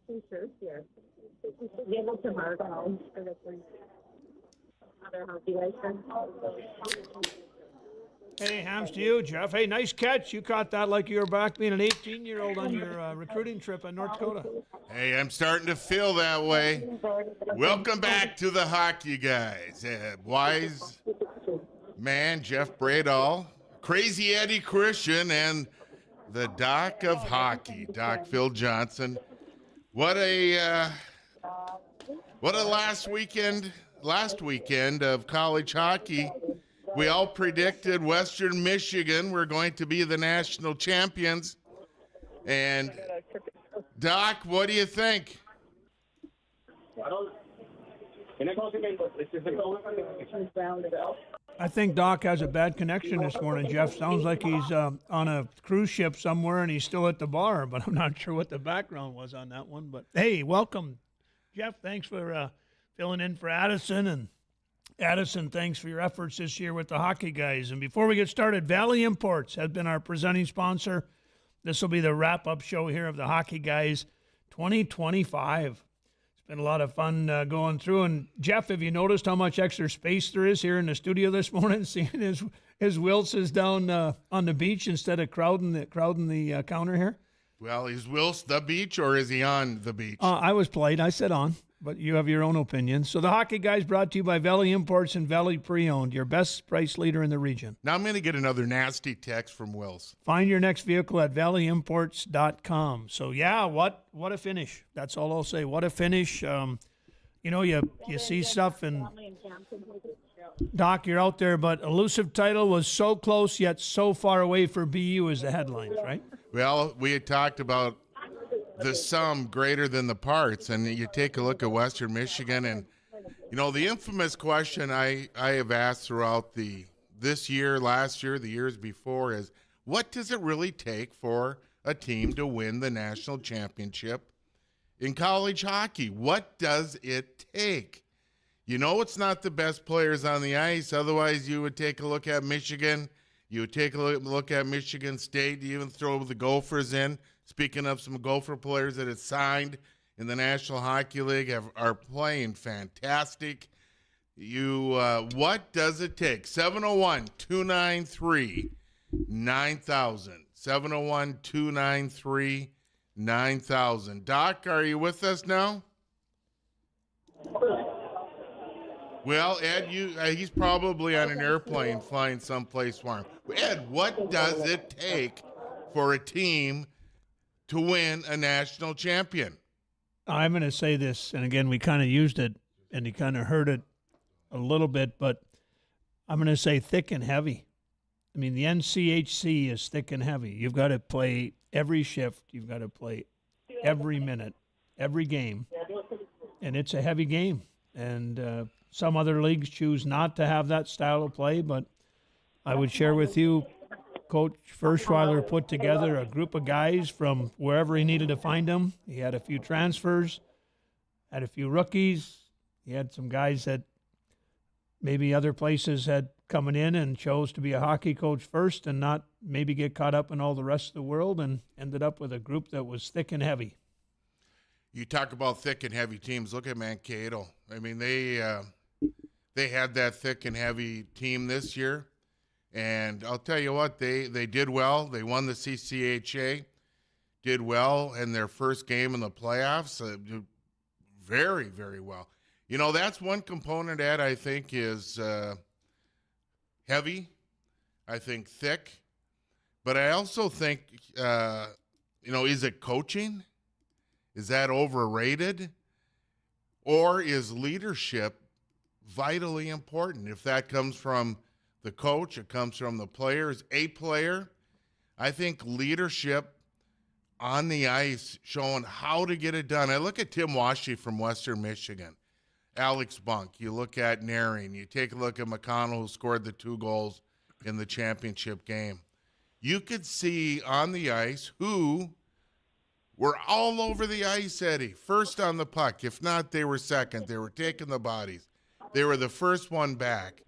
T-shirts here. Give it to Margot for the other hockey license. Hey, hams to you, Jeff. Hey, nice catch. You caught that like you were back being an 18-year-old on your recruiting trip in North Dakota. Hey, I'm starting to feel that way. Welcome back to the Hockey Guys. Wise man Jeff Bradall, Crazy Eddie Christian, and the Doc of Hockey, Doc Phil Johnson. What a last weekend of college hockey. We all predicted Western Michigan were going to be the national champions. And, Doc, what do you think? I think Doc has a bad connection this morning, Jeff. Sounds like he's on a cruise ship somewhere and he's still at the bar, but I'm not sure what the background was on that one. But, hey, welcome, Jeff. Thanks for filling in for Addison, and Addison, thanks for your efforts this year with the Hockey Guys. And before we get started, Valley Imports has been our presenting sponsor. This will be the wrap-up show here of the Hockey Guys 2025. It's been a lot of fun going through. And, Jeff, have you noticed how much extra space there is here in the studio this morning, seeing his Wills is down on the beach instead of crowding the counter here? Well, is Wills the beach or is he on the beach? I was polite. I said on. But you have your own opinion. So the Hockey Guys brought to you by Valley Imports and Valley Pre-Owned, your best price leader in the region. Now I'm going to get another nasty text from Wills. Find your next vehicle at valleyimports.com. So, yeah, what a finish. That's all I'll say. What a finish. You see stuff, and Doc, you're out there, but elusive title was so close yet so far away for BU as the headlines, right? Well, we had talked about the sum greater than the parts, and you take a look at Western Michigan, and the infamous question I have asked throughout this year, last year, the years before is, what does it really take for a team to win the national championship in college hockey? What does it take? It's not the best players on the ice. Otherwise, you would take a look at Michigan. You would take a look at Michigan State. You even throw the Gophers in. Speaking of some Gopher players that have signed in the National Hockey League are playing fantastic. What does it take? 701-293-9000. 701-293-9000. Doc, are you with us now? Well, Ed, he's probably on an airplane flying someplace warm. Ed, what does it take for a team to win a national champion? I'm going to say this, and again, we kind of used it, and you kind of heard it a little bit, but I'm going to say thick and heavy. I mean, the NCHC is thick and heavy. You've got to play every shift. You've got to play every minute, every game, and it's a heavy game. And some other leagues choose not to have that style of play, but I would share with you, Coach Furschweiler put together a group of guys from wherever he needed to find them. He had a few transfers, had a few rookies. He had some guys that maybe other places had coming in and chose to be a hockey coach first and not maybe get caught up in all the rest of the world, and ended up with a group that was thick and heavy. You talk about thick and heavy teams. Look at Mankato. I mean, they had that thick and heavy team this year. And I'll tell you what, they did well. They won the CCHA, did well in their first game in the playoffs. Very, very well. That's one component that I think is heavy. I think thick. But I also think, is it coaching? Is that overrated? Or is leadership vitally important? If that comes from the coach, it comes from the players, a player. I think leadership on the ice, showing how to get it done. I look at Tim Washy from Western Michigan, Alex Bunk. You look at Naring. You take a look at McConnell, who scored the 2 goals in the championship game. You could see on the ice who were all over the ice, Eddie. First on the puck. If not, they were second. They were taking the bodies. They were the first one back.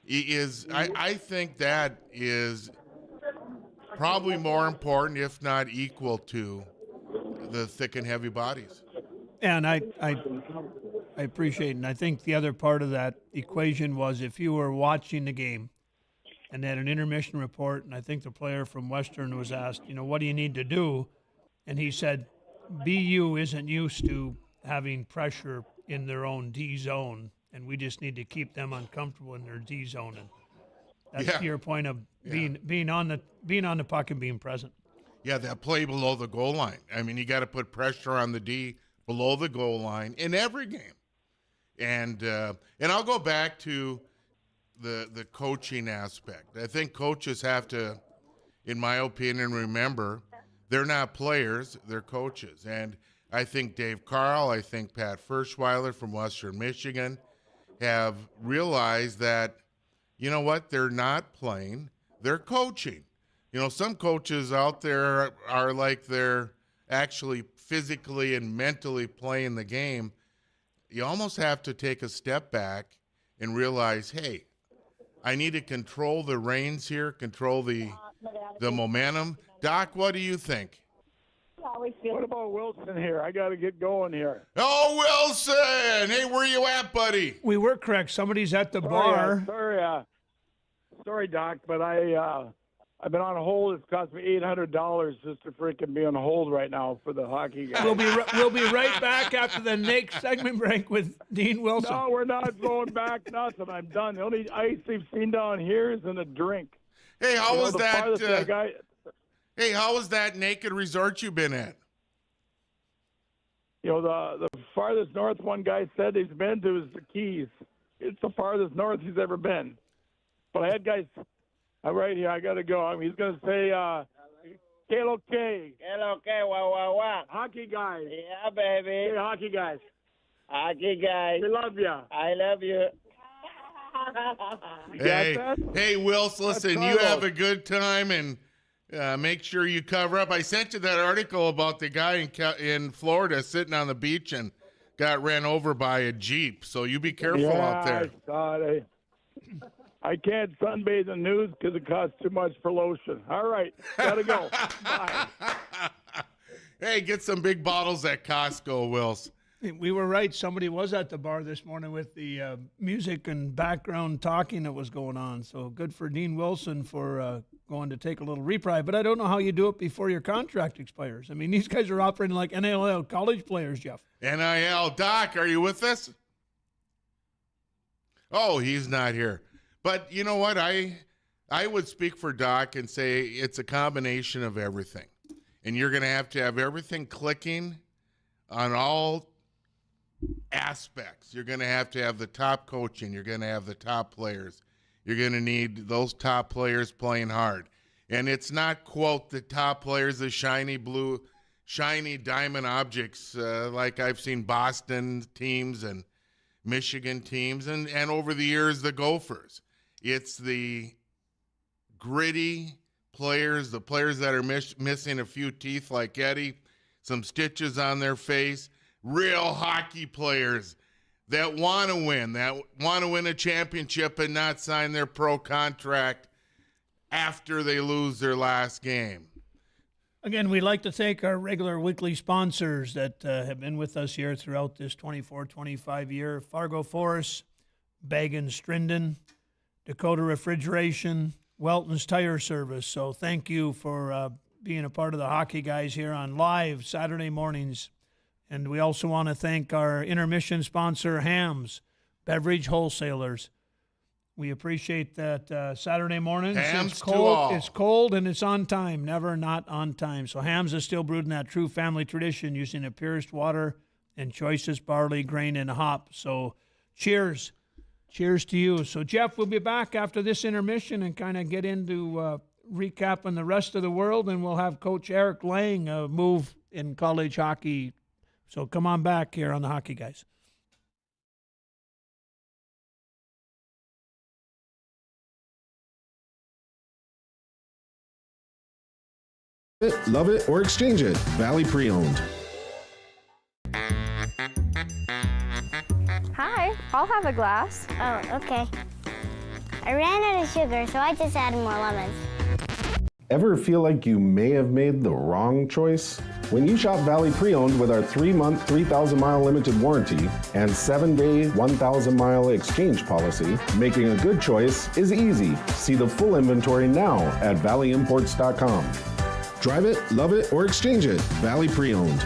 I think that is probably more important, if not equal to, the thick and heavy bodies. And I appreciate it. And I think the other part of that equation was if you were watching the game and they had an intermission report, and I think the player from Western was asked, what do you need to do? And he said, BU isn't used to having pressure in their own D zone, and we just need to keep them uncomfortable in their D zone. And that's your point of being on the puck and being present. Yeah, that play below the goal line. I mean, you got to put pressure on the D below the goal line in every game. And I'll go back to the coaching aspect. I think coaches have to, in my opinion, remember they're not players, they're coaches. And I think Dave Carl, I think Pat Ferschweiler from Western Michigan have realized that, you know what, they're not playing, they're coaching. Some coaches out there are like they're actually physically and mentally playing the game. You almost have to take a step back and realize, hey, I need to control the reins here, control the momentum. Doc, what do you think? What about Wilson here? I got to get going here. Oh, Wilson! Hey, where you at, buddy? We were correct. Somebody's at the bar. Sorry, Doc, but I've been on hold. It's cost me $800 just to freaking be on hold right now for the hockey guys. We'll be right back after the next segment break with Dean Wilson. No, we're not going back. Nothing. I'm done. The only ice they've seen down here is in a drink. Hey, how was that? Hey, how was that naked resort you've been at? The farthest north one guy said he's been to is the Keys. It's the farthest north he's ever been. But I had guys. I'm right here. I got to go. He's going to say, Hello, K. Hello, K. What? Hockey guys. Yeah, baby. Hey, hockey guys. Hockey guys. We love you. I love you. Hey, Wills, listen, you have a good time and make sure you cover up. I sent you that article about the guy in Florida sitting on the beach and got ran over by a Jeep. So you be careful out there. I saw it. I can't sunbathe in the news because it costs too much for lotion. All right, gotta go. Bye. Hey, get some big bottles at Costco, Wills. We were right. Somebody was at the bar this morning with the music and background talking that was going on. So good for Dean Wilson for going to take a little reprieve. But I don't know how you do it before your contract expires. I mean, these guys are operating like NIL college players, Jeff. NIL. Doc, are you with us? Oh, he's not here. But you know what? I would speak for Doc and say it's a combination of everything. And you're going to have everything clicking on all aspects. You're going to have the top coaching. You're going to have the top players. You're going to need those top players playing hard. And it's not, quote, the top players, the shiny diamond objects like I've seen Boston teams and Michigan teams and over the years the Gophers. It's the gritty players, the players that are missing a few teeth like Eddie, some stitches on their face, real hockey players that want to win a championship and not sign their pro contract after they lose their last game. Again, we'd like to thank our regular weekly sponsors that have been with us here throughout this 24-25 year. Fargo Forest, Bagan Strinden, Dakota Refrigeration, Welton's Tire Service. So thank you for being a part of the Hockey Guys here on live Saturday mornings. And we also want to thank our intermission sponsor, Hams, Beverage Wholesalers. We appreciate that Saturday mornings. Hams it's to all. It's cold and it's on time, never not on time. So Hams is still brewed in that true family tradition using the purest water and choicest barley, grain, and hop. So cheers. Cheers to you. So, Jeff, we'll be back after this intermission and kind of get into recapping the rest of the world, and we'll have Coach Eric Lang move in college hockey. So come on back here on the Hockey Guys. Love it or exchange it. Valley Pre-Owned. Hi, I'll have a glass. Oh, okay. I ran out of sugar, so I just added more lemons. Ever feel like you may have made the wrong choice? When you shop Valley Pre-Owned with our 3-month, 3,000-mile limited warranty and 7-day, 1,000-mile exchange policy, making a good choice is easy. See the full inventory now at valleyimports.com. Drive it, love it, or exchange it. Valley Pre-Owned.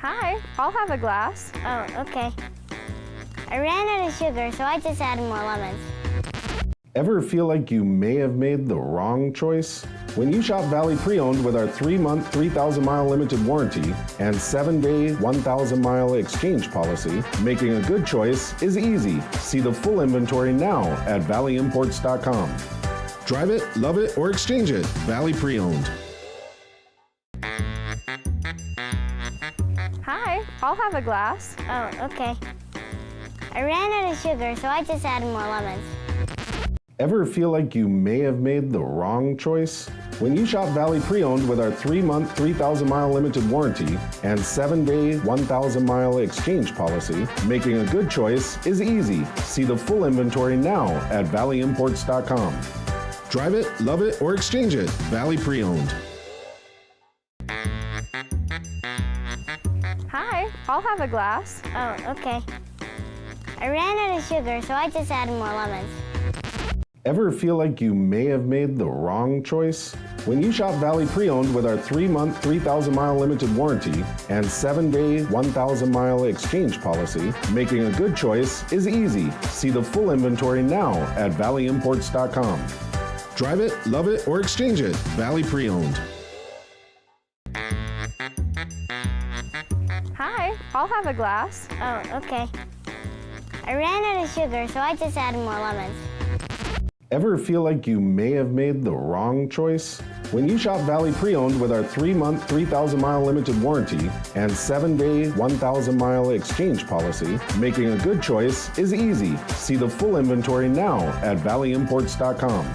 Hi, I'll have a glass. Oh, okay. I ran out of sugar, so I just added more lemons. Ever feel like you may have made the wrong choice? When you shop Valley Pre-Owned with our 3-month, 3,000-mile limited warranty and 7-day, 1,000-mile exchange policy, making a good choice is easy. See the full inventory now at valleyimports.com. Drive it, love it, or exchange it. Valley Pre-Owned. Hi, I'll have a glass. Oh, okay. I ran out of sugar, so I just added more lemons. Ever feel like you may have made the wrong choice? When you shop Valley Pre-Owned with our 3-month, 3,000-mile limited warranty and 7-day, 1,000-mile exchange policy, making a good choice is easy. See the full inventory now at valleyimports.com. Drive it, love it, or exchange it. Valley Pre-Owned. Hi, I'll have a glass. Oh, okay. I ran out of sugar, so I just added more lemons. Ever feel like you may have made the wrong choice? When you shop Valley Pre-Owned with our 3-month, 3,000-mile limited warranty and 7-day, 1,000-mile exchange policy, making a good choice is easy. See the full inventory now at valleyimports.com. Drive it, love it, or exchange it. Valley Pre-Owned. Hi, I'll have a glass. Oh, okay. I ran out of sugar, so I just added more lemons. Ever feel like you may have made the wrong choice? When you shop Valley Pre-Owned with our 3-month, 3,000-mile limited warranty and 7-day, 1,000-mile exchange policy, making a good choice is easy. See the full inventory now at valleyimports.com.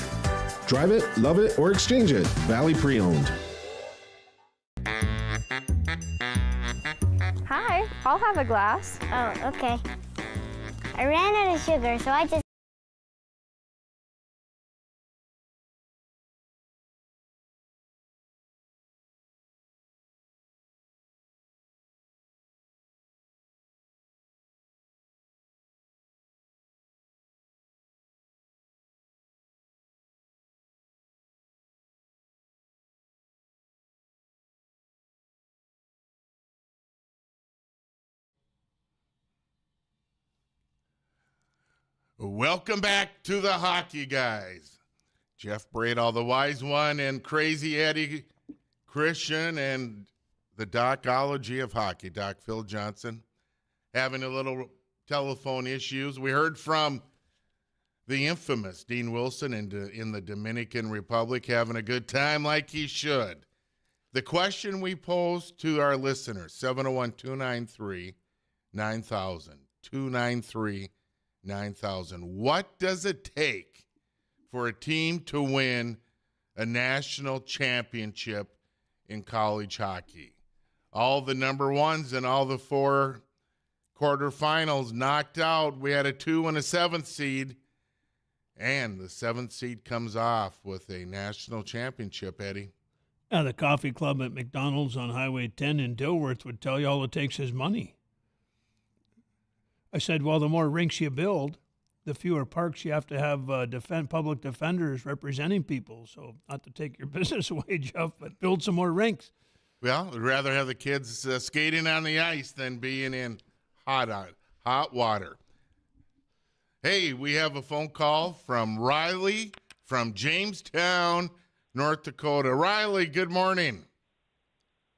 Drive it, love it, or exchange it. Valley Pre-Owned. Hi, I'll have a glass. Oh, okay. I ran out of sugar, so I just Welcome back to the Hockey Guys. Jeff Bradall, the wise one, and Crazy Eddie Christian, and the Docology of Hockey, Doc Phil Johnson, having a little telephone issues. We heard from the infamous Dean Wilson in the Dominican Republic, having a good time like he should. The question we posed to our listeners, 701-293-9000, 293-9000. What does it take for a team to win a national championship in college hockey? All the number ones and all the 4 quarterfinals knocked out. We had a 2 and a 7th seed, and the 7th seed comes off with a national championship, Eddie. The coffee club at McDonald's on Highway 10 in Dilworth would tell you all it takes is money. I said, well, the more rinks you build, the fewer parks you have to have public defenders representing people. So not to take your business away, Jeff, but build some more rinks. Well, I'd rather have the kids skating on the ice than being in hot water. Hey, we have a phone call from Riley from Jamestown, North Dakota. Riley, good morning.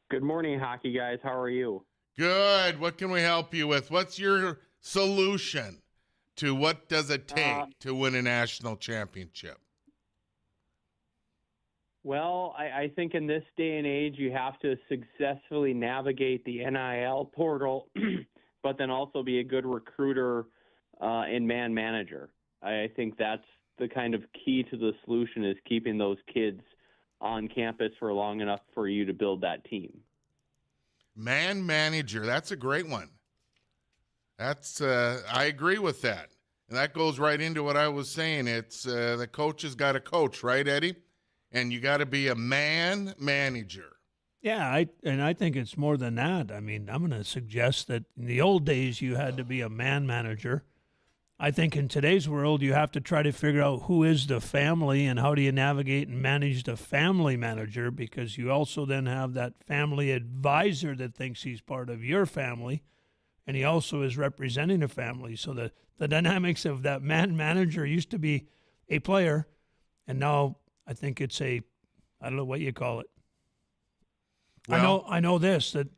Good morning, Hockey Guys. How are you? Good. What can we help you with? What's your solution to what does it take to win a national championship? Well, I think in this day and age, you have to successfully navigate the NIL portal, but then also be a good recruiter and man manager. I think that's the kind of key to the solution, is keeping those kids on campus for long enough for you to build that team. Man manager, that's a great one. That's I agree with that. And that goes right into what I was saying. It's the coach has got to coach, right, Eddie? And you got to be a man manager. Yeah, I think it's more than that. I mean, I'm going to suggest that in the old days you had to be a man manager. I think in today's world you have to try to figure out who is the family and how do you navigate and manage the family manager, because you also then have that family advisor that thinks he's part of your family and he also is representing a family. So the dynamics of that man manager used to be a player, and now I think it's I don't know what you call it. Well, I know this, that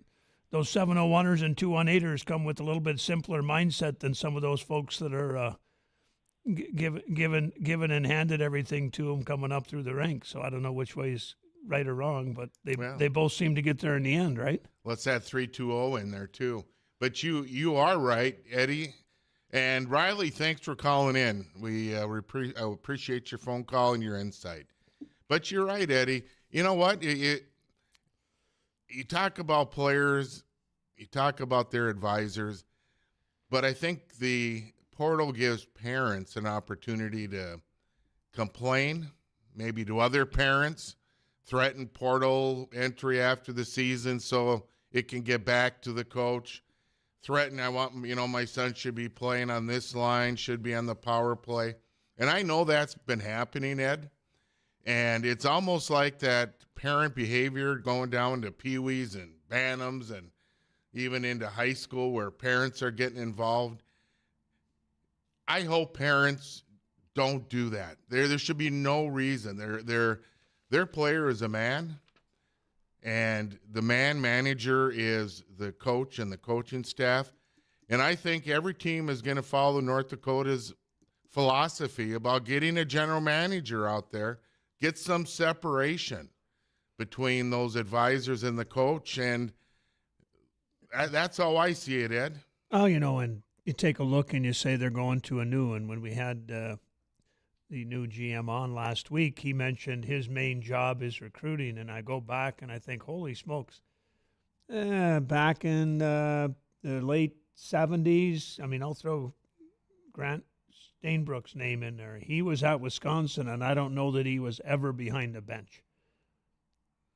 those 701ers and 218ers come with a little bit simpler mindset than some of those folks that are given and handed everything to them coming up through the ranks. So I don't know which way is right or wrong, but they both seem to get there in the end, right? Let's add 3-2-0 in there too. But you are right, Eddie. And Riley, thanks for calling in. We appreciate your phone call and your insight. But you're right, Eddie. You know what? You talk about players, you talk about their advisors, but I think the portal gives parents an opportunity to complain, maybe to other parents, threaten portal entry after the season so it can get back to the coach. Threaten, I want, my son should be playing on this line, should be on the power play. And I know that's been happening, Ed. And it's almost like that parent behavior going down to peewees and bantams and even into high school where parents are getting involved. I hope parents don't do that. There should be no reason. Their player is a man, and the man manager is the coach and the coaching staff. And I think every team is going to follow North Dakota's philosophy about getting a general manager out there, get some separation between those advisors and the coach, and that's how I see it, Ed. Oh, and you take a look and you say they're going to a new one. When we had the new GM on last week, he mentioned his main job is recruiting, and I go back and I think, holy smokes, back in the late 70s, I'll throw Grant Stainbrook's name in there. He was at Wisconsin, and I don't know that he was ever behind the bench.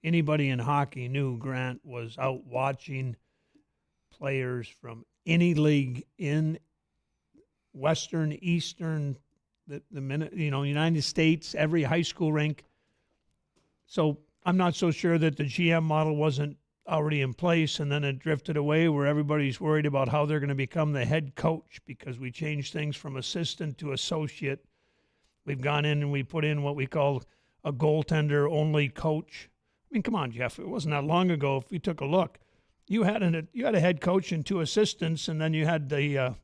Anybody in hockey knew Grant was out watching players from any league in Western, Eastern, the United States, every high school rink. So I'm not so sure that the GM model wasn't already in place, and then it drifted away where everybody's worried about how they're going to become the head coach because we changed things from assistant to associate. We've gone in and we put in what we call a goaltender-only coach. Come on, Jeff. It wasn't that long ago. If we took a look, you had a head coach and two assistants, and then you had the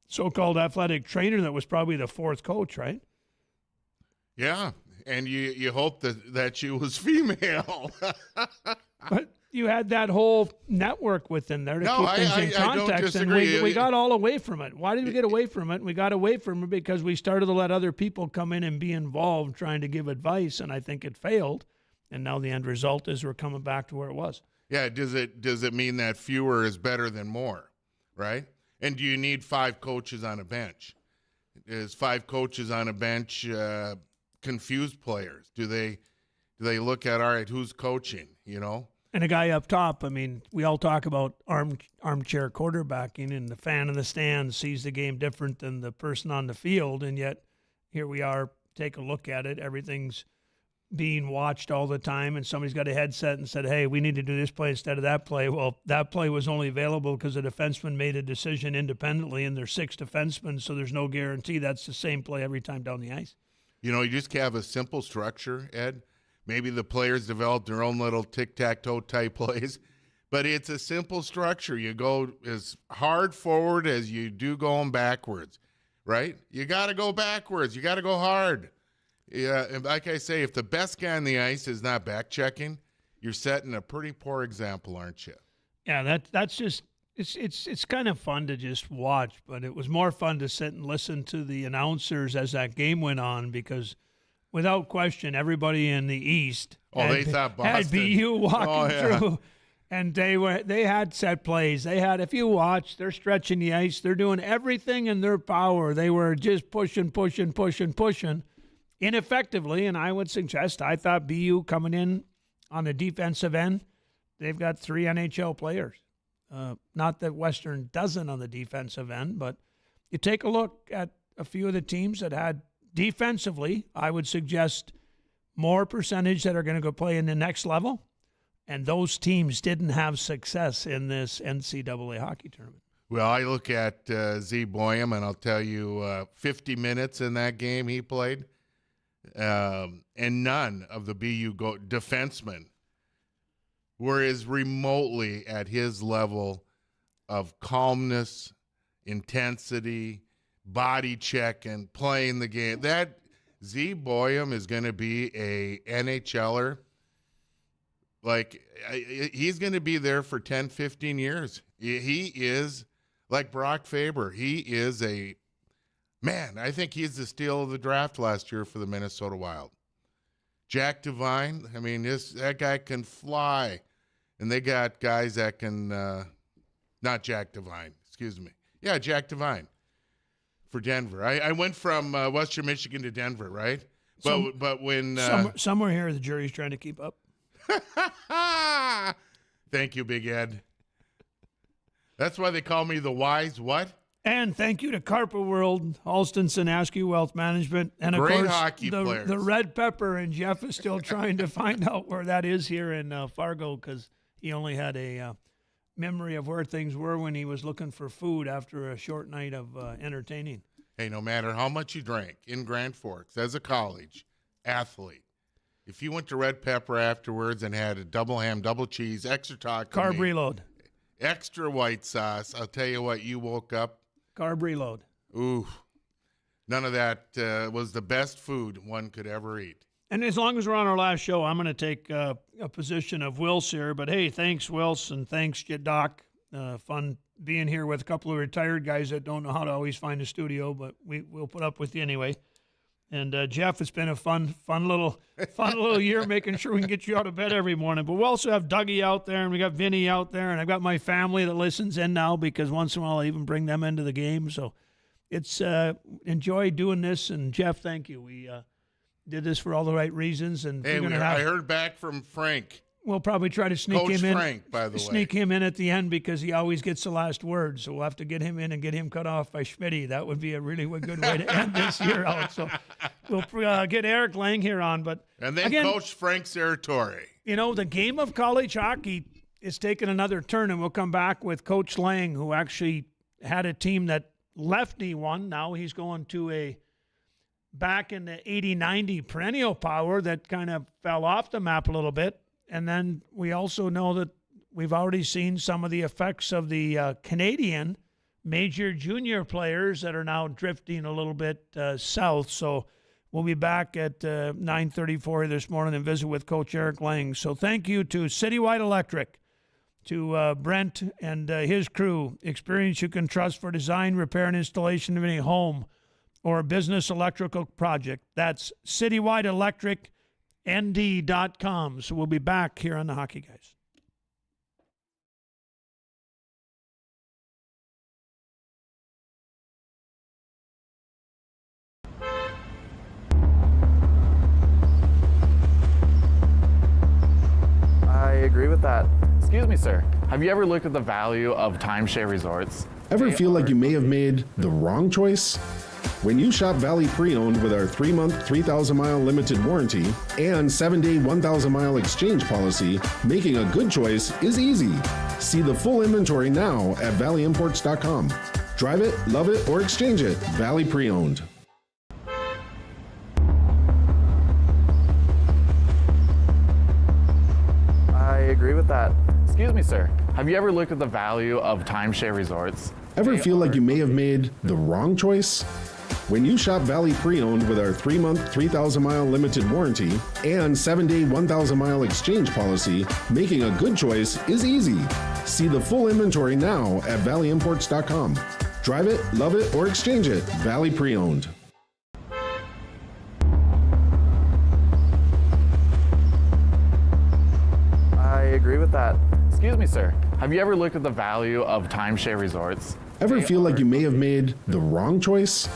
so-called athletic trainer that was probably the fourth coach, right? Yeah, and you hope that she was female. But you had that whole network within there to keep things in context, I don't disagree. And we got all away from it. Why did we get away from it? We got away from it because we started to let other people come in and be involved trying to give advice, and I think it failed. And now the end result is we're coming back to where it was. Yeah, does it mean that fewer is better than more, right? And do you need 5 coaches on a bench? Is 5 coaches on a bench confuse players? Do they look at, all right, who's coaching, And a guy up top, we all talk about armchair quarterbacking, and the fan in the stands sees the game different than the person on the field, and yet here we are, take a look at it, everything's being watched all the time, and somebody's got a headset and said, hey, we need to do this play instead of that play. Well, that play was only available because the defenseman made a decision independently, and there's 6 defensemen, so there's no guarantee that's the same play every time down the ice. You just have a simple structure, Ed. Maybe the players develop their own little tic-tac-toe type plays, but it's a simple structure. You go as hard forward as you do going backwards, right? You got to go backwards. You got to go hard. Yeah, and like I say, if the best guy on the ice is not back checking, you're setting a pretty poor example, aren't you? Yeah, that's just it's kind of fun to just watch, but it was more fun to sit and listen to the announcers as that game went on, because without question, everybody in the East they thought Boston. had BU walking through. And they had set plays. They had, if you watch, they're stretching the ice. They're doing everything in their power. They were just pushing ineffectively. And I would suggest, I thought BU coming in on the defensive end, they've got 3 NHL players. Not that Western doesn't on the defensive end, but you take a look at a few of the teams that had defensively, I would suggest more percentage that are going to go play in the next level. And those teams didn't have success in this NCAA hockey tournament. Well, I look at Z Boyum, and I'll tell you 50 minutes in that game he played, and none of the BU defensemen were as remotely at his level of calmness, intensity, body check, and playing the game. That Z Boyum is going to be a NHLer. Like, he's going to be there for 10, 15 years. He is like Brock Faber. He is a man. I think he's the steal of the draft last year for the Minnesota Wild. Jack Devine, I mean, that guy can fly. And they got guys that can, not Jack Devine, excuse me. Yeah, Jack Devine for Denver. I went from Western Michigan to Denver, right? But when somewhere here, the jury's trying to keep up. Thank you, Big Ed. That's why they call me the wise what? And thank you to Carpa World, Alstonson, Askew Wealth Management, and of Great course hockey players. The Red Pepper. And Jeff is still trying to find out where that is here in Fargo, because he only had a memory of where things were when he was looking for food after a short night of entertaining. Hey, no matter how much you drank in Grand Forks as a college athlete, if you went to Red Pepper afterwards and had a double ham, double cheese, extra taco, Carb reload, extra white sauce, I'll tell you what, you woke up. Carb reload. Ooh, none of that was the best food one could ever eat. And as long as we're on our last show, I'm going to take a position of Wills here. But, hey, thanks, Wills, and thanks, Doc. Fun being here with a couple of retired guys that don't know how to always find a studio, but we'll put up with you anyway. And Jeff, it's been a fun little year making sure we can get you out of bed every morning. But we also have Dougie out there, and we got Vinny out there, and I've got my family that listens in now because once in a while I even bring them into the game. So it's enjoy doing this. And Jeff, thank you. We did this for all the right reasons. And hey, I heard back from Frank. We'll probably try to sneak Coach him in. Frank, by the way. Sneak him in at the end because he always gets the last word. So we'll have to get him in and get him cut off by Schmitty. That would be a really good way to end this year out. So we'll get Eric Lang here on. And then again, Coach Frank Serratore. You know, the game of college hockey is taking another turn, and we'll come back with Coach Lang, who actually had a team that Lefty won. Now he's going to back in the 80-90 perennial power that kind of fell off the map a little bit. And then we also know that we've already seen some of the effects of the Canadian major junior players that are now drifting a little bit south. So we'll be back at 9:34 this morning and visit with Coach Eric Lang. So thank you to Citywide Electric, to Brent and his crew. Experience you can trust for design, repair, and installation of any home or business electrical project. That's Citywide Electric. ND.com. So we'll be back here on the Hockey Guys. I agree with that. Excuse me, sir. Have you ever looked at the value of timeshare resorts? Ever feel like you may have made the wrong choice? When you shop Valley Pre-Owned with our 3-month, 3,000-mile limited warranty and 7-day, 1,000-mile exchange policy, making a good choice is easy. See the full inventory now at valleyimports.com. Drive it, love it, or exchange it. Valley Pre-Owned. I agree with that. Excuse me, sir. Have you ever looked at the value of timeshare resorts? Ever feel like you may have made the wrong choice? When you shop Valley Pre-Owned with our 3-month, 3,000-mile limited warranty and 7-day, 1,000-mile exchange policy, making a good choice is easy. See the full inventory now at valleyimports.com. Drive it, love it, or exchange it. Valley Pre-Owned. I agree with that. Excuse me, sir. Have you ever looked at the value of timeshare resorts? Ever feel like you may have made the wrong choice?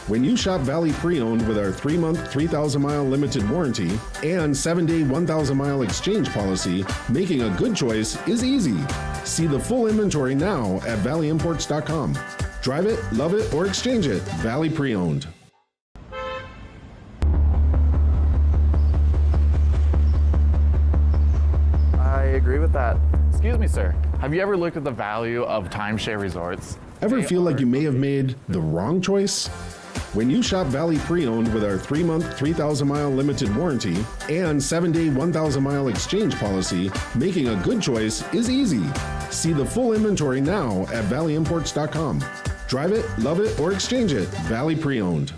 When you shop Valley Pre-Owned with our 3-month, 3,000-mile limited warranty and 7-day, 1,000-mile exchange policy, making a good choice is easy. See the full inventory now at valleyimports.com. Drive it, love it, or exchange it. Valley Pre-Owned. I agree with that. Excuse me, sir. Have you ever looked at the value of timeshare resorts? Ever feel like you may have made the wrong choice? When you shop Valley Pre-Owned with our 3-month, 3,000-mile limited warranty and 7-day, 1,000-mile exchange policy, making a good choice is easy. See the full inventory now at valleyimports.com. Drive it, love it, or exchange it. Valley Pre-Owned.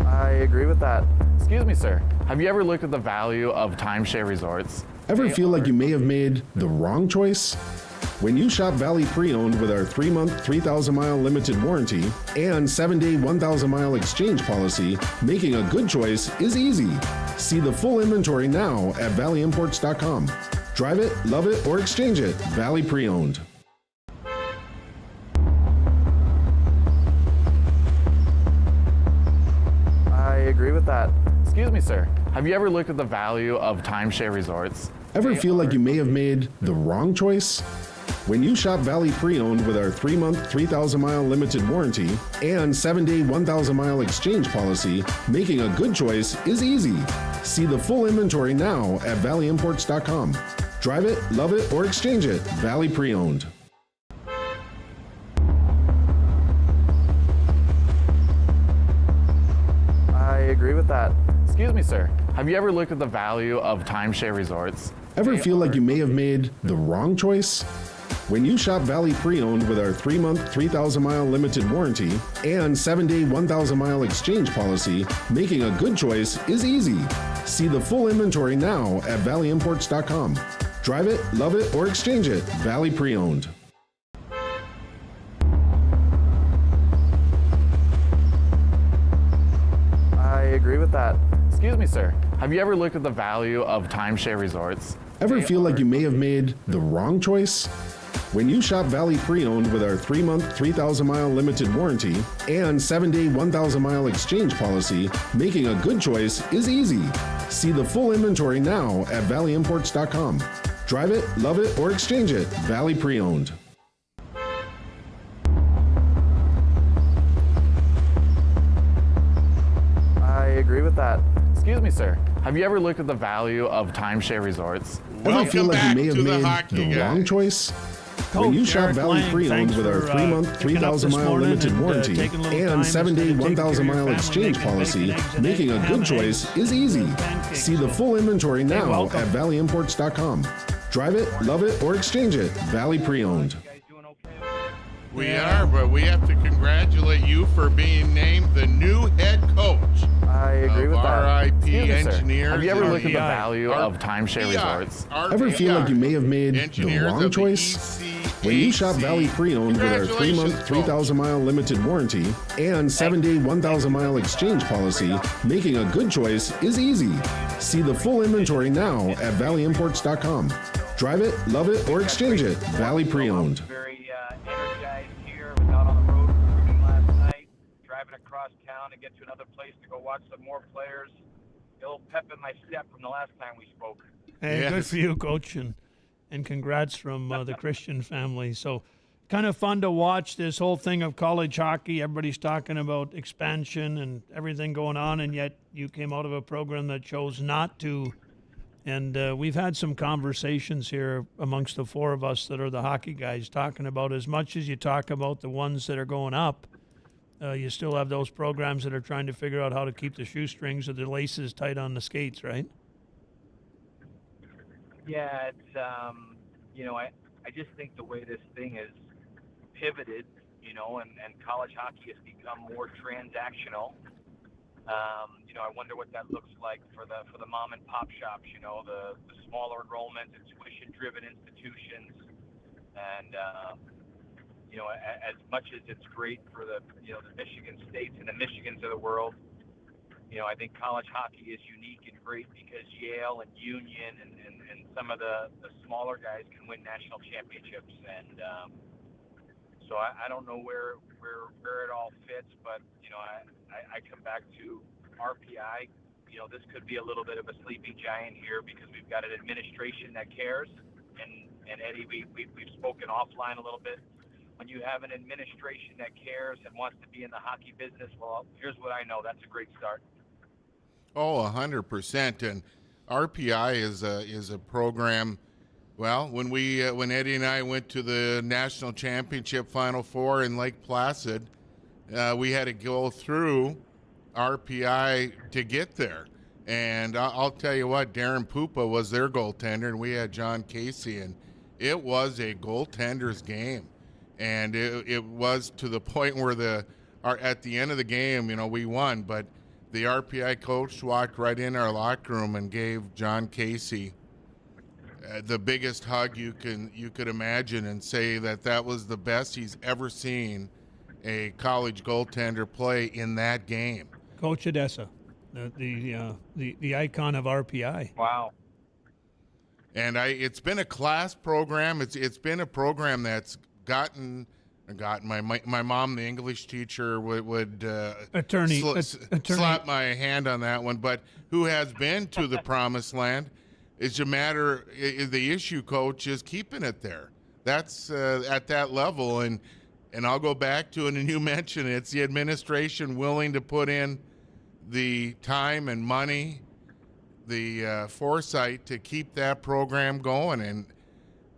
I agree with that. Excuse me, sir. Have you ever looked at the value of timeshare resorts? Ever feel like you may have made the wrong choice? When you shop Valley Pre-Owned with our 3-month, 3,000-mile limited warranty and 7-day, 1,000-mile exchange policy, making a good choice is easy. See the full inventory now at valleyimports.com. Drive it, love it, or exchange it. Valley Pre-Owned. I agree with that. Excuse me, sir. Have you ever looked at the value of timeshare resorts? Ever feel like you may have made the wrong choice? When you shop Valley Pre-Owned with our 3-month, 3,000-mile limited warranty and 7-day, 1,000-mile exchange policy, making a good choice is easy. See the full inventory now at valleyimports.com. Drive it, love it, or exchange it. Valley Pre-Owned. I agree with that. Excuse me, sir. Have you ever looked at the value of timeshare resorts? Ever feel like you may have made the wrong choice? When you shop Valley Pre-Owned with our 3-month, 3,000-mile limited warranty and 7-day, 1,000-mile exchange policy, making a good choice is easy. See the full inventory now at valleyimports.com. Drive it, love it, or exchange it. Valley Pre-Owned. I agree with that. Excuse me, sir. Have you ever looked at the value of timeshare resorts? Ever feel like you may have made the wrong choice? When you shop Valley Pre-Owned with our 3-month, 3,000-mile limited warranty and 7-day, 1,000-mile exchange policy, making a good choice is easy. See the full inventory now at valleyimports.com. Drive it, love it, or exchange it. Valley Pre-Owned. I agree with that. Excuse me, sir. Have you ever looked at the value of timeshare resorts? Ever feel like you may have to the made hockey the guy. wrong choice? When you shop Eric Valley Lang, Pre-Owned thanks with our for, 3-month, picking up this 3,000-mile morning limited and, warranty taking a little time and instead of 7-day, taking care of your 1,000-mile family, exchange making policy, bacon, eggs, and making a ham good and choice eggs is easy. and pancakes. See the full inventory now welcome. at valleyimports.com. Drive it, love it, or exchange it. Valley Pre-Owned. We are, but we have to congratulate you for being named the new head coach. I agree with that. RIP Excuse me, sir. Engineers. Have you ever and looked at the RPI. value of timeshare resorts? Ever feel like you may have made the Engineers wrong of the choice? ECAC. When you shop Valley Pre-Owned with our Congratulations, 3-month, folks. 3,000-mile limited warranty and 7-day, 1,000-mile exchange policy, making a good choice is easy. See the full inventory now at valleyimports.com. Drive it, love it, or exchange it. Valley Pre-Owned. Very energized here. Was out on the road recruiting last night, driving across town to get to another place to go watch some more players. A little pep in my step from the last time we spoke. Hey, good for you, Coach, and congrats from the Christian family. So kind of fun to watch this whole thing of college hockey. Everybody's talking about expansion and everything going on, and yet you came out of a program that chose not to. And we've had some conversations here amongst the four of us that are the hockey guys talking about as much as you talk about the ones that are going up, you still have those programs that are trying to figure out how to keep the shoestrings or the laces tight on the skates, right? Yeah, it's I just think the way this thing is pivoted, and college hockey has become more transactional. I wonder what that looks like for the mom and pop shops, the smaller enrollment and tuition-driven institutions, and as much as it's great for the Michigan States and the Michigans of the world, I think college hockey is unique and great because Yale and Union and some of the smaller guys can win national championships. And so I don't know where it all fits, but, I come back to RPI. This could be a little bit of a sleeping giant here because we've got an administration that cares. And Eddie, we've spoken offline a little bit. When you have an administration that cares and wants to be in the hockey business, well, here's what I know. That's a great start. Oh, 100%. And RPI is a program. Well, when Eddie and I went to the national championship Final Four in Lake Placid, we had to go through RPI to get there. And I'll tell you what, Darren Pupa was their goaltender, and we had John Casey, and it was a goaltender's game. And it was to the point where at the end of the game, we won, but the RPI coach walked right in our locker room and gave John Casey the biggest hug you could imagine, and say that was the best he's ever seen a college goaltender play in that game. Coach Odessa, the icon of RPI. Wow. And it's been a class program. It's been a program that's gotten my mom, the English teacher, would attorney slap my hand on that one. But who has been to the promised land? It's a matter. The issue, coach, is keeping it there. That's at that level, and I'll go back to it. And you mentioned it's the administration willing to put in the time and money, the foresight to keep that program going. And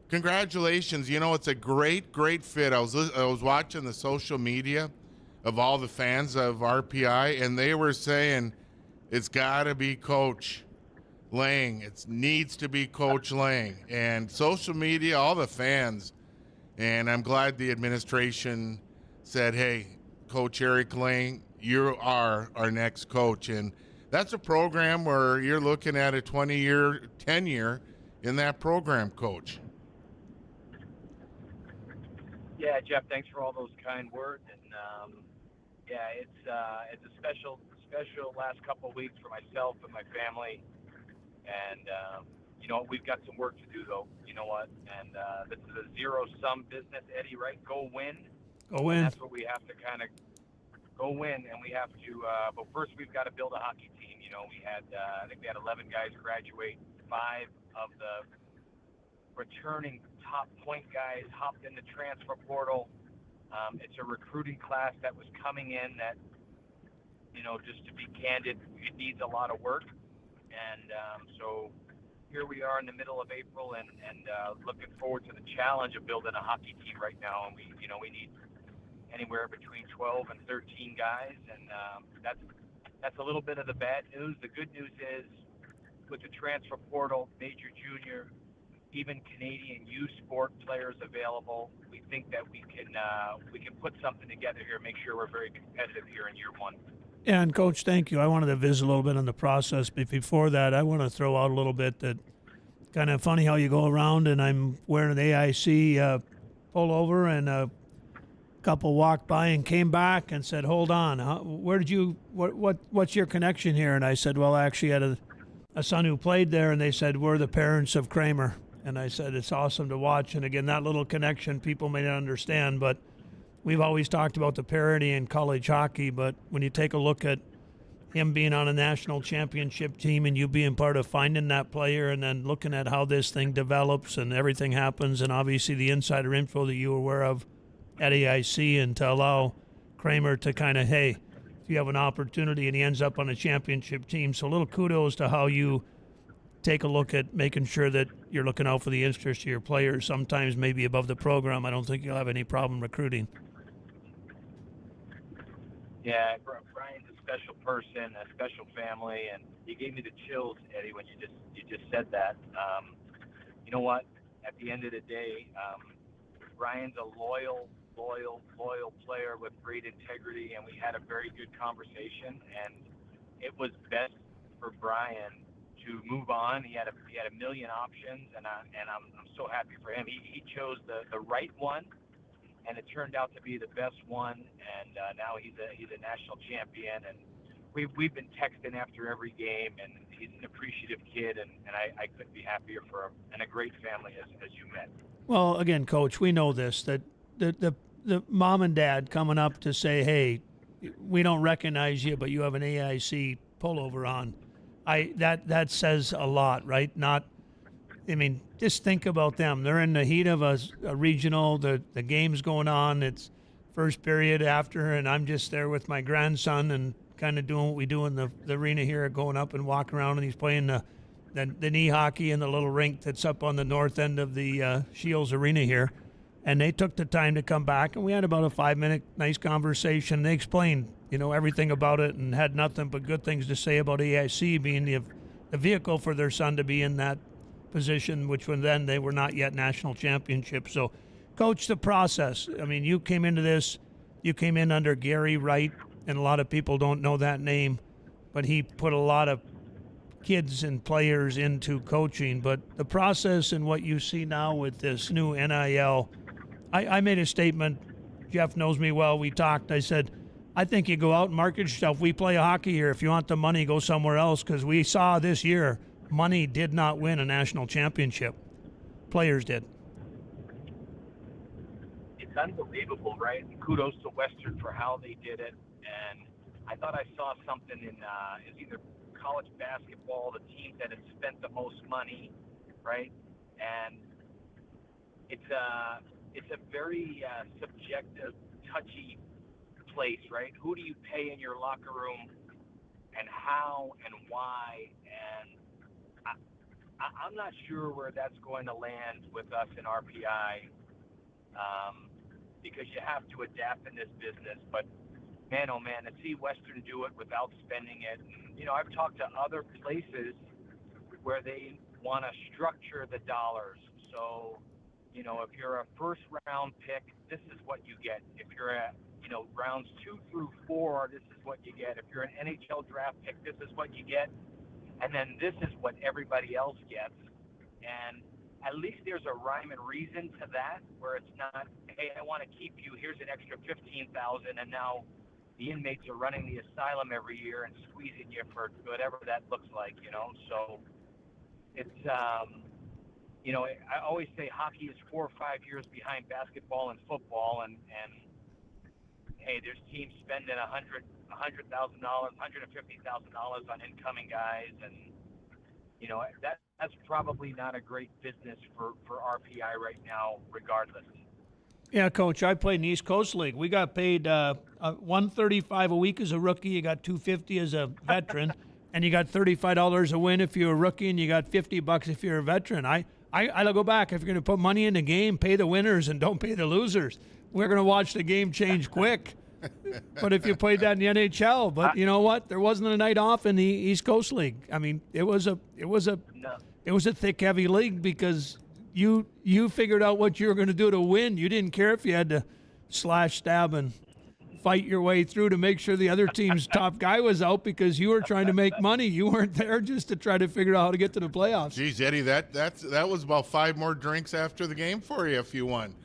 congratulations. It's a great fit. I was watching the social media of all the fans of RPI, and they were saying it's got to be Coach Lang. It needs to be Coach Lang. And social media, all the fans. And I'm glad the administration said, hey, Coach Eric Lang, you are our next coach. And that's a program where you're looking at a 20-year tenure in that program, Coach. Yeah, Jeff, thanks for all those kind words. And it's a special last couple of weeks for myself and my family. And we've got some work to do, though. You know what? And this is a zero-sum business, Eddie. Right? Go win. Go win. And that's what we have to kind of go win, and we have to. But first, we've got to build a hockey team. I think we had 11 guys graduate. 5 of the returning top point guys hopped in the transfer portal. It's a recruiting class that was coming in that, just to be candid, it needs a lot of work. And so here we are in the middle of April, and looking forward to the challenge of building a hockey team right now. And we need anywhere between 12 and 13 guys, and that's a little bit of the bad news. The good news is, with the transfer portal, major, junior, even Canadian youth sport players available, we think that we can put something together here and make sure we're very competitive here in year one. Yeah, and Coach, thank you. I wanted to visit a little bit on the process, but before that, I want to throw out a little bit that kind of funny how you go around, and I'm wearing an AIC pullover, and a couple walked by and came back and said, "Hold on, where did you? What's your connection here?" And I said, "Well, I actually had a son who played there," and they said, "We're the parents of Kramer." And I said, "It's awesome to watch." And again, that little connection people may not understand, but we've always talked about the parity in college hockey. But when you take a look at him being on a national championship team and you being part of finding that player and then looking at how this thing develops and everything happens, and obviously the insider info that you were aware of at AIC, and to allow Kramer to kind of, hey, if you have an opportunity, and he ends up on a championship team. So a little kudos to how you take a look at making sure that you're looking out for the interest of your players, sometimes maybe above the program. I don't think you'll have any problem recruiting. Yeah, Brian's a special person, a special family, and you gave me the chills, Eddie, when you just said that. You know what? At the end of the day, Brian's a loyal player with great integrity, and we had a very good conversation, and it was best for Brian to move on. He had a million options, and I'm so happy for him. He chose the right one, and it turned out to be the best one. And now he's a national champion, and we've been texting after every game, and he's an appreciative kid, and I couldn't be happier for him, and a great family as you met. Well, again, Coach, we know this, that the mom and dad coming up to say, hey, we don't recognize you, but you have an AIC pullover on. That says a lot, right? Just think about them. They're in the heat of a regional. The game's going on. It's first period after, and I'm just there with my grandson and kind of doing what we do in the arena here, going up and walking around, and he's playing the knee hockey in the little rink that's up on the north end of the Shields Arena here. And they took the time to come back, and we had about a 5-minute nice conversation. They explained, everything about it and had nothing but good things to say about AIC being the vehicle for their son to be in that position, which when then they were not yet national championship. So, Coach, the process. You came into this, you came in under Gary Wright, and a lot of people don't know that name, but he put a lot of kids and players into coaching. But the process and what you see now with this new NIL, I made a statement. Jeff knows me well. We talked. I said, I think you go out and market yourself. We play hockey here. If you want the money, go somewhere else, because we saw this year money did not win a national championship. Players did. It's unbelievable, right? And kudos to Western for how they did it. And I thought I saw something in it's either college basketball, the team that had spent the most money, right? And it's a very subjective, touchy place, right? Who do you pay in your locker room, and how and why? And I'm not sure where that's going to land with us in RPI, because you have to adapt in this business. But man, oh man, to see Western do it without spending it. I've talked to other places where they want to structure the dollars. So, if you're a first round pick, this is what you get. If you're at, rounds 2 through 4, this is what you get. If you're an NHL draft pick, this is what you get. And then this is what everybody else gets. And at least there's a rhyme and reason to that, where it's not, hey, I want to keep you, here's an extra $15,000, and now the inmates are running the asylum every year and squeezing you for whatever that looks like, So it's, I always say hockey is 4 or 5 years behind basketball and football, and hey, there's teams spending $100,000, $150,000 on incoming guys, and that's probably not a great business for RPI right now, regardless. Yeah, Coach, I played in the East Coast League. We got paid $135 a week as a rookie. You got $250 as a veteran, and you got $35 a win if you're a rookie, and you got $50 if you're a veteran. I'll go back. If you're going to put money in the game, pay the winners and don't pay the losers. We're going to watch the game change quick. But if you played that in the NHL, but you know what? There wasn't a night off in the East Coast League. It was a thick, heavy league, because you figured out what you were going to do to win. You didn't care if you had to slash, stab, and fight your way through to make sure the other team's top guy was out, because you were trying to make money. You weren't there just to try to figure out how to get to the playoffs. Geez, Eddie, that was about 5 more drinks after the game for you if you won.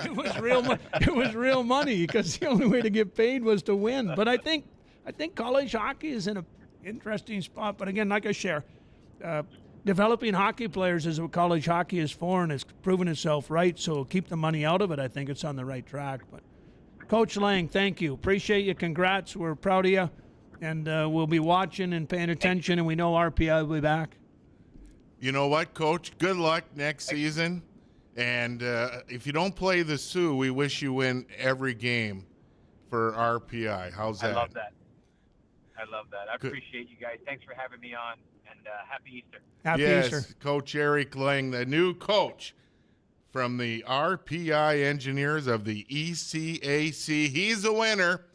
It was real money. It was real money, because the only way to get paid was to win. But I think college hockey is in an interesting spot. But again, like I share, developing hockey players is what college hockey is for, and it's proven itself right. So keep the money out of it. I think it's on the right track. But Coach Lang, thank you. Appreciate you. Congrats. We're proud of you, and we'll be watching and paying attention. And we know RPI will be back. You know what, Coach? Good luck next season. And if you don't play the Sioux, we wish you win every game for RPI. How's that? I love that. I appreciate you guys. Thanks for having me on, and happy Easter. Happy Easter. Easter. Coach Eric Lang, the new coach from the RPI Engineers of the ECAC. He's a winner.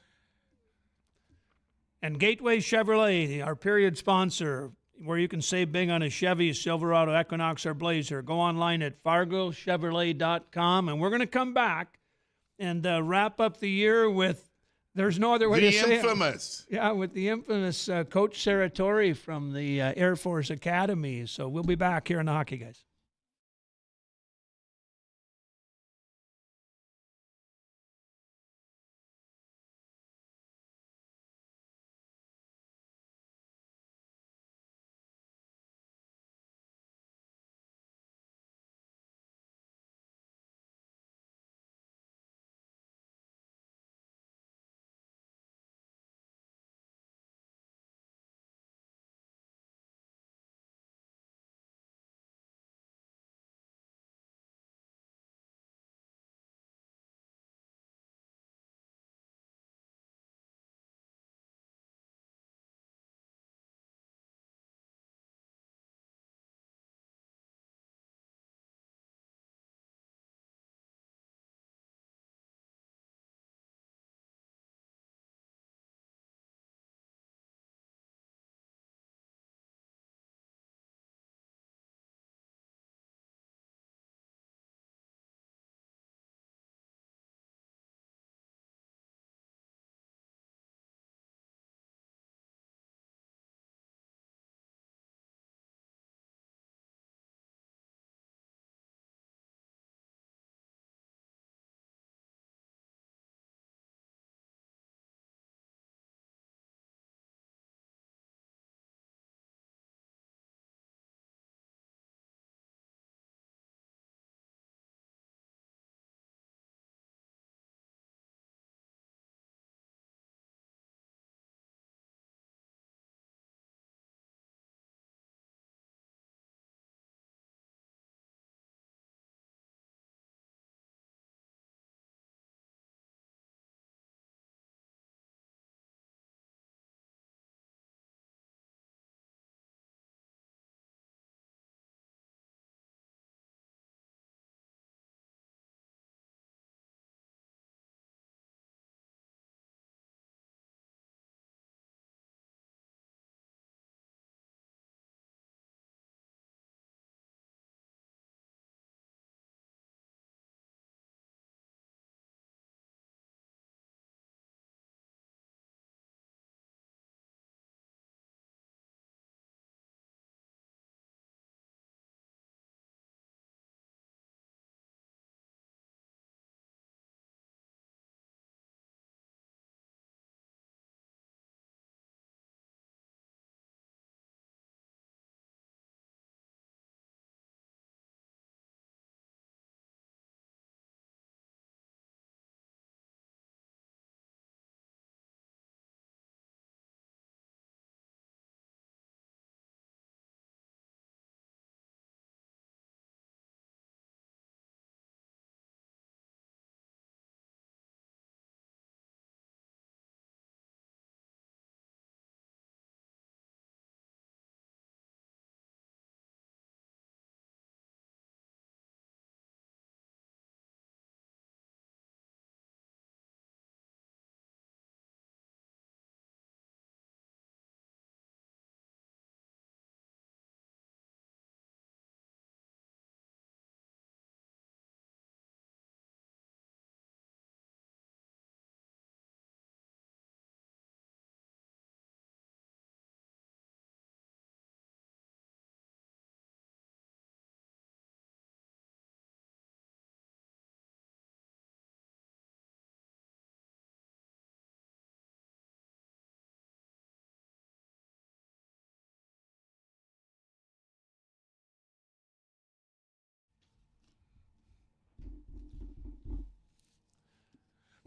And Gateway Chevrolet, our period sponsor, where you can save big on a Chevy, Silverado, Equinox, or Blazer. Go online at fargochevrolet.com. And we're going to come back and wrap up the year with, there's no other way to say it. The infamous. Yeah, with the infamous Coach Saratori from the Air Force Academy. So we'll be back here on the Hockey Guys.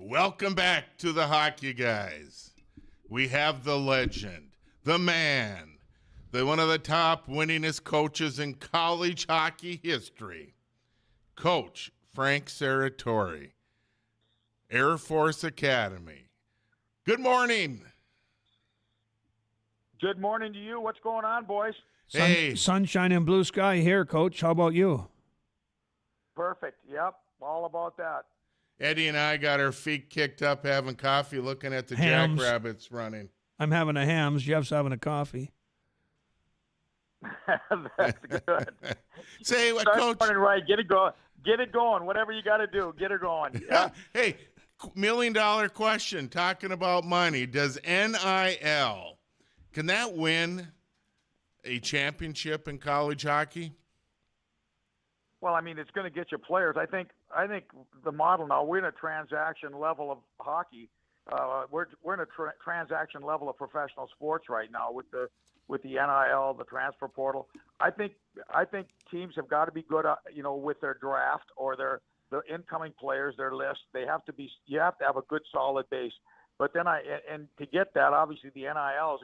Welcome back to the Hockey Guys. We have the legend, the man, one of the top winningest coaches in college hockey history, Coach Frank Serratore, Air Force Academy. Good morning. Good morning to you. What's going on, boys? Sunshine and blue sky here, Coach. How about you? Perfect. Yep, all about that. Eddie and I got our feet kicked up having coffee, looking at the Hams. Jackrabbits running. I'm having a Hams. Jeff's having a coffee. That's good. Say what, Start Coach? running right. Get it going. Get it going. Whatever you got to do, get it going. Yeah. Hey, $1 million question, talking about money. Does NIL, can that win a championship in college hockey? Well, I mean, it's going to get you players. I think the model now, we're in a transaction level of hockey. We're in a transaction level of professional sports right now with the NIL, the transfer portal. I think teams have got to be good, with their draft or the incoming players, their list. You have to have a good solid base. But then and to get that, obviously the NIL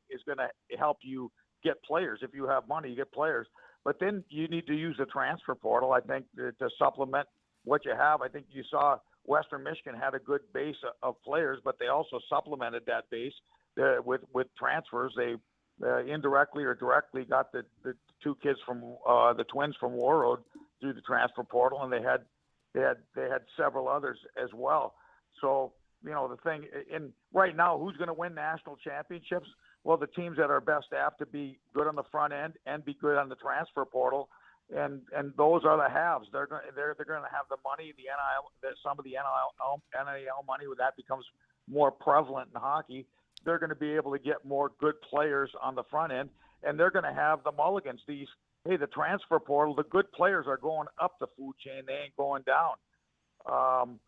is gonna help you get players. If you have money, you get players. But then you need to use the transfer portal, I think, to supplement what you have. I think you saw Western Michigan had a good base of players, but they also supplemented that base with transfers. They indirectly or directly got the two kids from the twins from Warroad through the transfer portal, and they had several others as well. So the thing, and right now, who's going to win national championships? Well, the teams that are best apt to be good on the front end and be good on the transfer portal, and those are the halves. They're going to have the money, the NIL, some of the NIL money, when that becomes more prevalent in hockey. They're going to be able to get more good players on the front end, and they're going to have the mulligans. The transfer portal, the good players are going up the food chain. They ain't going down.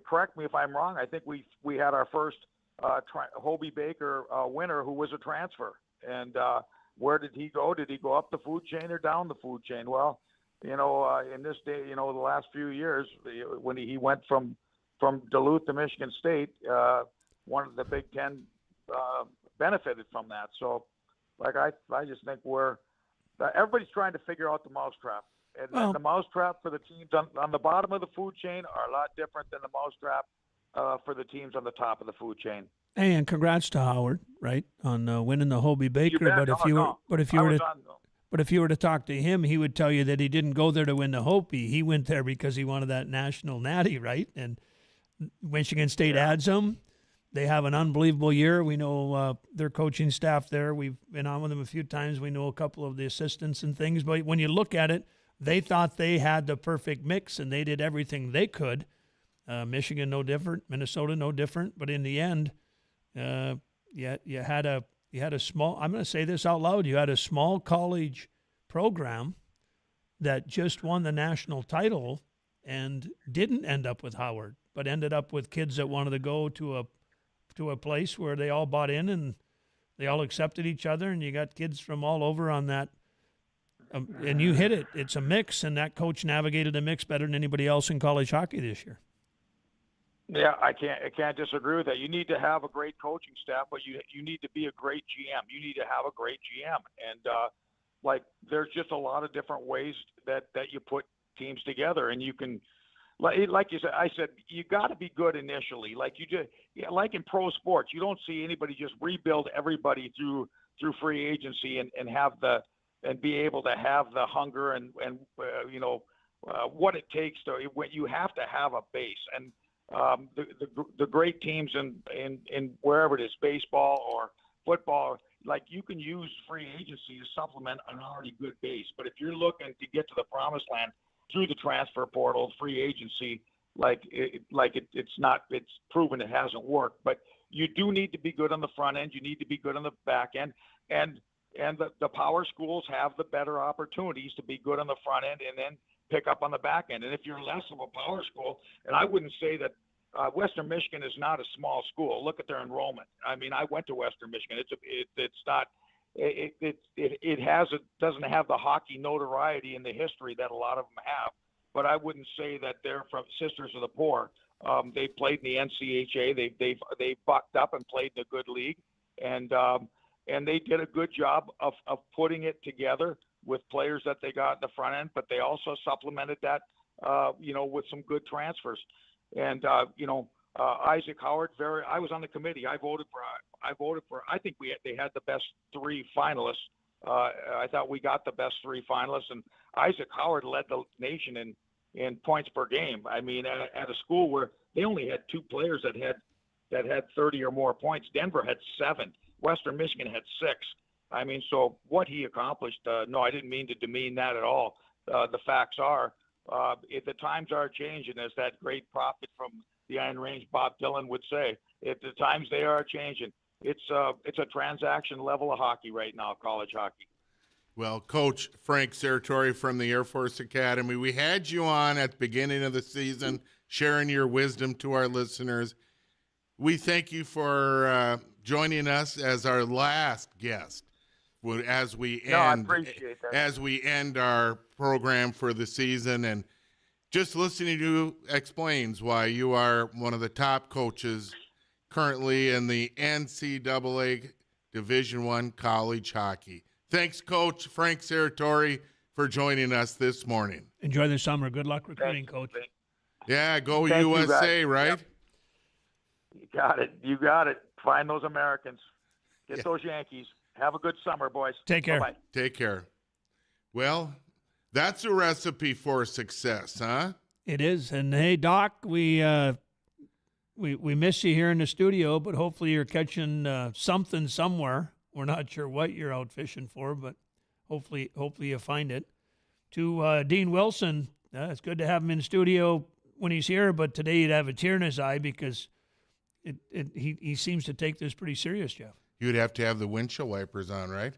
Correct me if I'm wrong. I think we had our first Hobie Baker winner who was a transfer. And where did he go? Did he go up the food chain or down the food chain? Well, in this day, the last few years, when he went from Duluth to Michigan State, one of the Big Ten benefited from that. So, I just think everybody's trying to figure out the mousetrap. And the mousetrap for the teams on the bottom of the food chain are a lot different than the mousetrap for the teams on the top of the food chain. Hey, and congrats to Howard, right, on winning the Hobie Baker. But if you were to talk to him, he would tell you that he didn't go there to win the Hopi. He went there because he wanted that national natty, right? And Michigan State adds him. They have an unbelievable year. We know their coaching staff there. We've been on with them a few times. We know a couple of the assistants and things. But when you look at it, they thought they had the perfect mix, and they did everything they could. Michigan, no different. Minnesota, no different. But in the end, you had a small. I'm going to say this out loud. You had a small college program that just won the national title and didn't end up with Howard, but ended up with kids that wanted to go to a place where they all bought in and they all accepted each other, and you got kids from all over on that. And you hit it. It's a mix, and that coach navigated the mix better than anybody else in college hockey this year. Yeah, I can't disagree with that. You need to have a great coaching staff, but you need to be a great GM. You need to have a great GM, and there's just a lot of different ways that you put teams together, and you can, like you said, you got to be good initially. Like in pro sports, you don't see anybody just rebuild everybody through free agency and have and be able to have the hunger and what it takes when you have to have a base. And the great teams in wherever it is, baseball or football, you can use free agency to supplement an already good base. But if you're looking to get to the promised land through the transfer portal, free agency, it's proven it hasn't worked. But you do need to be good on the front end. You need to be good on the back end, and the power schools have the better opportunities to be good on the front end and then pick up on the back end. And if you're less of a power school, and I wouldn't say that Western Michigan is not a small school. Look at their enrollment. I mean, I went to Western Michigan. Doesn't have the hockey notoriety and the history that a lot of them have. But I wouldn't say that they're from Sisters of the Poor. They played in the NCAA. They bucked up and played in a good league, and they did a good job of putting it together with players that they got in the front end. But they also supplemented that, with some good transfers. And Isaac Howard. I was on the committee. I voted for. I think they had the best three finalists. I thought we got the best three finalists, and Isaac Howard led the nation in points per game. I mean, at a school where they only had two players that had 30 or more points. Denver had 7. Western Michigan had 6. I mean, so what he accomplished. No, I didn't mean to demean that at all. The facts are, the times are changing, as that great prophet from the Iron Range, Bob Dylan, would say. The times they are changing. It's a transaction level of hockey right now, college hockey. Well, Coach Frank Serratori from the Air Force Academy, we had you on at the beginning of the season sharing your wisdom to our listeners. We thank you for joining us as our last guest as we end our program for the season. And just listening to you explains why you are one of the top coaches currently in the NCAA Division I college hockey. Thanks, Coach Frank Serratori, for joining us this morning. Enjoy the summer. Good luck recruiting, Coach. Yeah, go Thank USA, you, right? Yep. You got it. Find those Americans. Get those Yankees. Have a good summer, boys. Take care. Bye-bye. Take care. Well, that's a recipe for success, huh? It is. And, hey, Doc, we miss you here in the studio, but hopefully you're catching something somewhere. We're not sure what you're out fishing for, but hopefully you find it. To Dean Wilson, it's good to have him in the studio when he's here, but today he'd have a tear in his eye because he seems to take this pretty serious, Jeff. You'd have to have the windshield wipers on, right?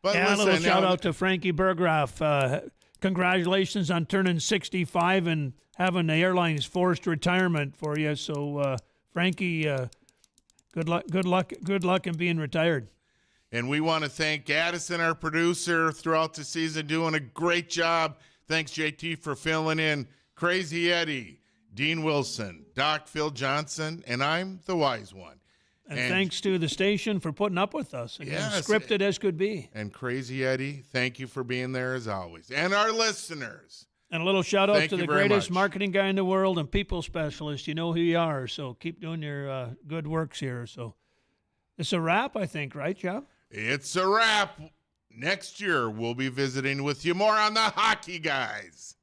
But yeah, listen, a little shout out to Frankie Burgraff. Congratulations on turning 65 and having the airline's forced retirement for you. So, Frankie, good luck in being retired. And we want to thank Addison, our producer, throughout the season, doing a great job. Thanks, JT, for filling in. Crazy Eddie, Dean Wilson, Doc Phil Johnson, and I'm the wise one. And thanks to the station for putting up with us. And scripted as could be. And Crazy Eddie, thank you for being there as always. And our listeners. And a little shout out to the greatest much. marketing guy in the world and people specialist. You know who you are. So keep doing your good works here. So it's a wrap, I think, right, Jeff? It's a wrap. Next year, we'll be visiting with you more on the Hockey Guys.